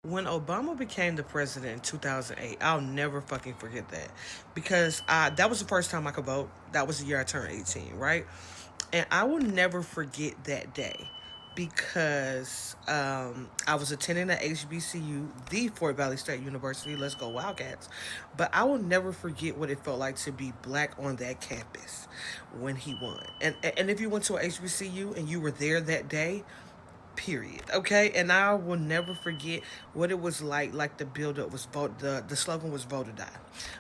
When Obama became the president in 2008, I'll never fucking forget that because that was the first time I could vote. That was the year I turned 18, right? And I will never forget that day because I was attending at HBCU, the Fort Valley State University. Let's go Wildcats. But I will never forget what it felt like to be black on that campus when he won. And if you went to a HBCU and you were there that day, period. Okay, and I will never forget what it was like the build up was vote, the slogan was vote or die,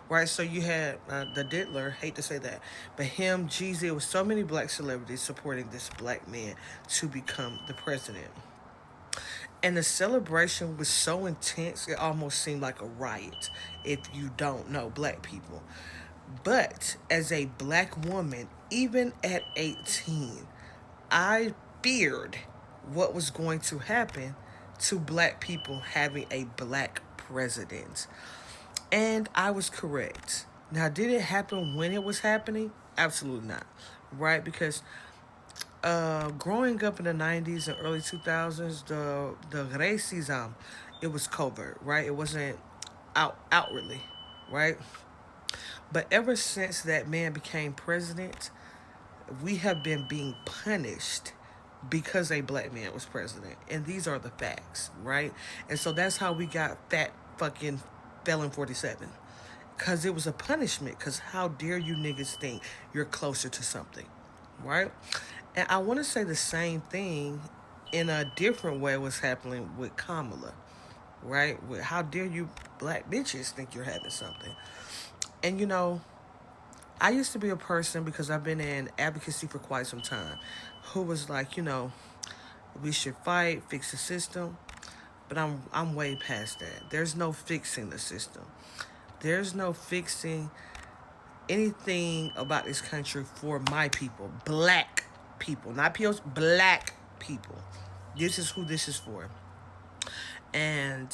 right? So you had the diddler, hate to say that, but him, Jeezy, it was so many black celebrities supporting this black man to become the president, and the celebration was so intense it almost seemed like a riot if you don't know black people. But as a black woman, even at 18, I feared what was going to happen to black people having a black president. And I was correct. Now, did it happen when it was happening? Absolutely not. Right? Because growing up in the 90s and early 2000s, the racism, it was covert, right? It wasn't outwardly, right? But ever since that man became president, we have been being punished because a black man was president. And these are the facts, right? And so that's how we got fat fucking felon 47. Because it was a punishment. Because how dare you niggas think you're closer to something, right? And I want to say the same thing in a different way was happening with Kamala, right? With how dare you black bitches think you're having something. And I used to be a person because I've been in advocacy for quite some time who was like, we should fight, fix the system. But I'm way past that. There's no fixing the system. There's no fixing anything about this country for my people, black people, not POs, black people. This is who this is for. And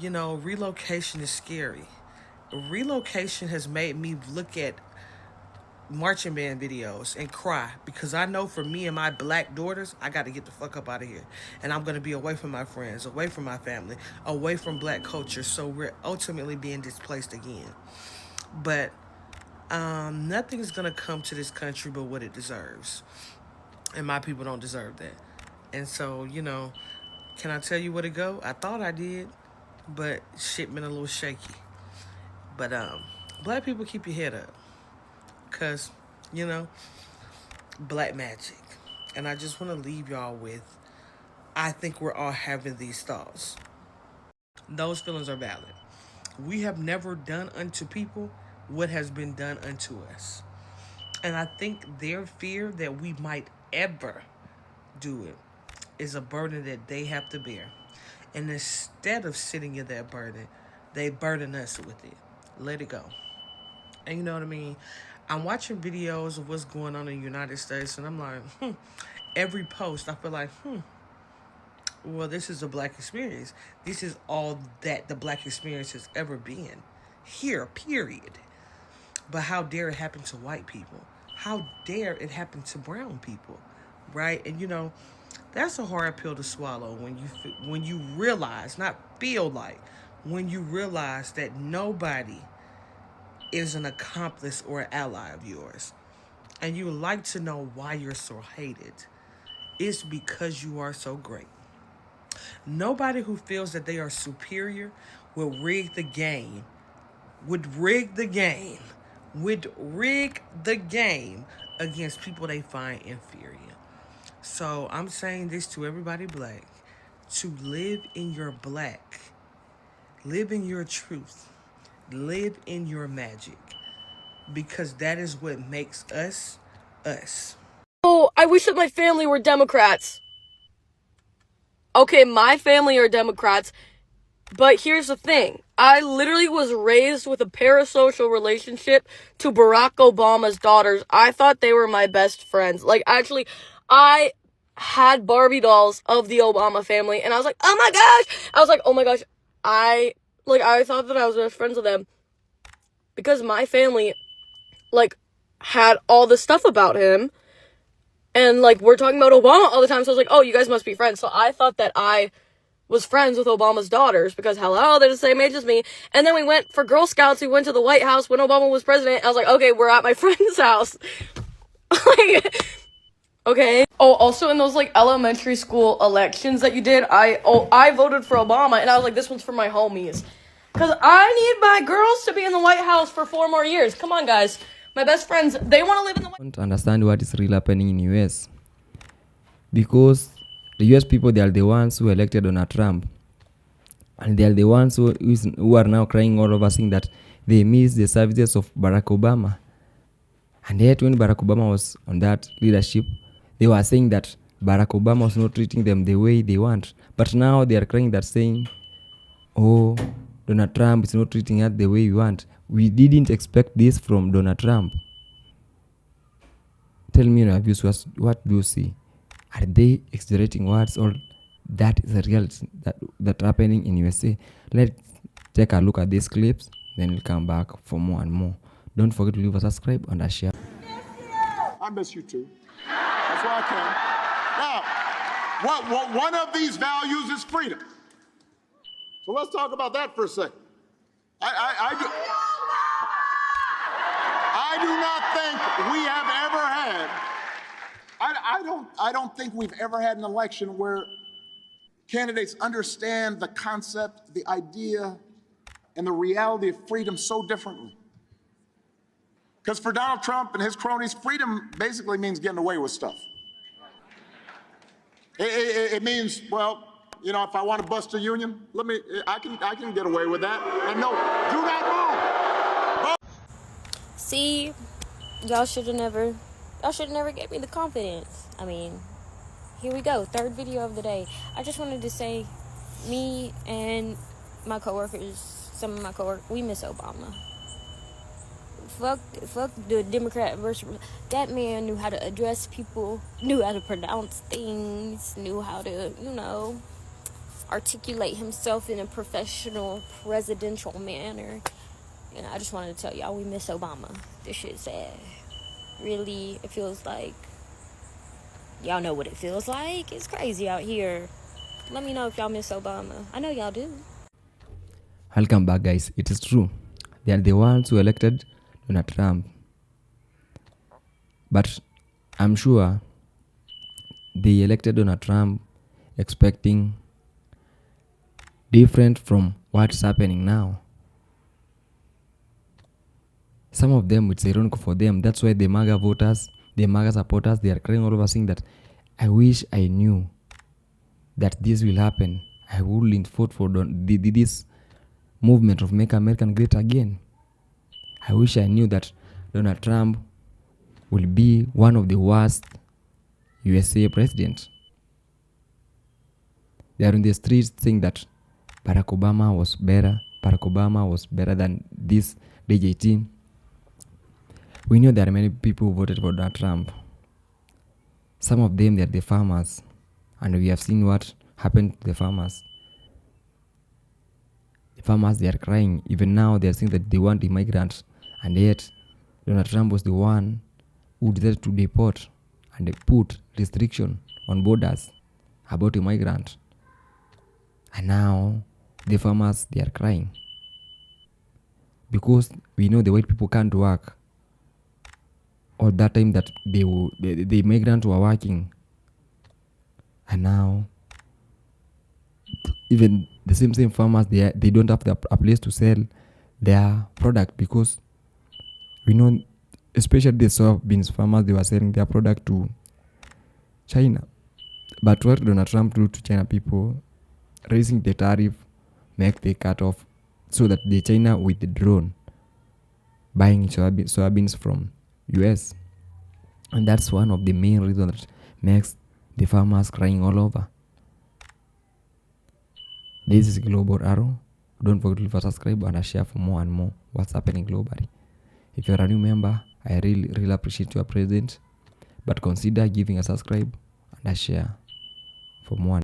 relocation is scary. Relocation has made me look at marching band videos and cry because I know for me and my black daughters, I got to get the fuck up out of here. And I'm going to be away from my friends, away from my family, away from black culture. So we're ultimately being displaced again. But nothing is going to come to this country but what it deserves. And my people don't deserve that. And so, can I tell you where to go? I thought I did, but shit been a little shaky. But black people, keep your head up. Because, black magic. And I just want to leave y'all with, I think we're all having these thoughts. Those feelings are valid. We have never done unto people what has been done unto us. And I think their fear that we might ever do it is a burden that they have to bear. And instead of sitting in that burden, they burden us with it. Let it go. And you know what I mean? I'm watching videos of what's going on in the United States, and I'm like, every post, I feel like, well, this is a black experience. This is all that the black experience has ever been. Here, period. But how dare it happen to white people? How dare it happen to brown people, right? And, that's a hard pill to swallow when you realize, not feel like, when you realize that nobody is an accomplice or an ally of yours. And you would like to know why you're so hated. It's because you are so great. Nobody who feels that they are superior will rig the game. Would rig the game. Would rig the game against people they find inferior. So I'm saying this to everybody black. To live in your black. Live in your truth. Live in your magic, because that is what makes us, us. Oh, I wish that my family were Democrats. Okay, my family are Democrats, but here's the thing. I literally was raised with a parasocial relationship to Barack Obama's daughters. I thought they were my best friends. Like, actually, I had Barbie dolls of the Obama family, and I was like, oh my gosh! I was like, oh my gosh, I thought that I was best friends with them. Because my family, had all this stuff about him. And, we're talking about Obama all the time. So I was like, oh, you guys must be friends. So I thought that I was friends with Obama's daughters because, hello, they're the same age as me. And then we went for Girl Scouts. We went to the White House when Obama was president. I was like, okay, we're at my friend's house. Like, okay. Oh, also in those like elementary school elections that you did, I voted for Obama, and I was like, this one's for my homies. Because I need my girls to be in the White House for 4 more years. Come on, guys. My best friends, they want to live in the White House. Don't understand what is really happening in US. Because the US people, they are the ones who elected Donald Trump. And they are the ones who are now crying all over, saying that they miss the services of Barack Obama. And yet when Barack Obama was on that leadership, they were saying that Barack Obama was not treating them the way they want. But now they are crying that saying, oh, Donald Trump is not treating us the way we want. We didn't expect this from Donald Trump. Tell me your views, what do you see? Are they exaggerating words, or that is the reality that's happening in USA? Let's take a look at these clips, then we'll come back for more and more. Don't forget to leave a subscribe and a share. I miss you too. That's why I came. Now, one of these values is freedom. So let's talk about that for a second. I do not think we have ever had. I don't think we've ever had an election where candidates understand the concept, the idea, and the reality of freedom so differently. Because for Donald Trump and his cronies, freedom basically means getting away with stuff. It means, well, you know, if I want to bust a union, I can get away with that. And no, do not move. See, y'all should have never gave me the confidence. I mean, here we go, 3rd video of the day. I just wanted to say, me and my coworkers, some of my coworkers, we miss Obama. Fuck the Democrat versus that man knew how to address people, knew how to pronounce things, knew how to, you know, articulate himself in a professional presidential manner. And I just wanted to tell y'all, we miss Obama. This shit's sad. Really, it feels like, y'all know what it feels like. It's crazy out here. Let me know if y'all miss Obama. I know y'all do. Welcome back, guys. It is true. They are the ones who elected Donald Trump. But I'm sure they elected Donald Trump expecting different from what's happening now. Some of them, it's ironic for them. That's why the MAGA voters, the MAGA supporters, they are crying all over, saying that I wish I knew that this will happen. I wouldn't vote for this movement of Make America Great Again. I wish I knew that Donald Trump will be one of the worst USA presidents. They are in the streets saying that Barack Obama was better. Barack Obama was better than this DJT. We know there are many people who voted for Donald Trump. Some of them, they are the farmers. And we have seen what happened to the farmers. The farmers, they are crying. Even now, they are saying that they want immigrants. And yet, Donald Trump was the one who decided to deport and they put restriction on borders about immigrants. And now, the farmers, they are crying. Because we know the white people can't work. All that time that the immigrants were working. And now, even the same farmers, they don't have a place to sell their product, because we know, especially the soybeans farmers, they were selling their product to China. But what Donald Trump do to China people, raising the tariff, make the cut off, so that the China withdraw buying soybeans from US. And that's one of the main reasons that makes the farmers crying all over. This is Global Arrow. Don't forget to subscribe and share for more and more what's happening globally. If you're a new member, I really appreciate your presence. But consider giving a subscribe and a share for more.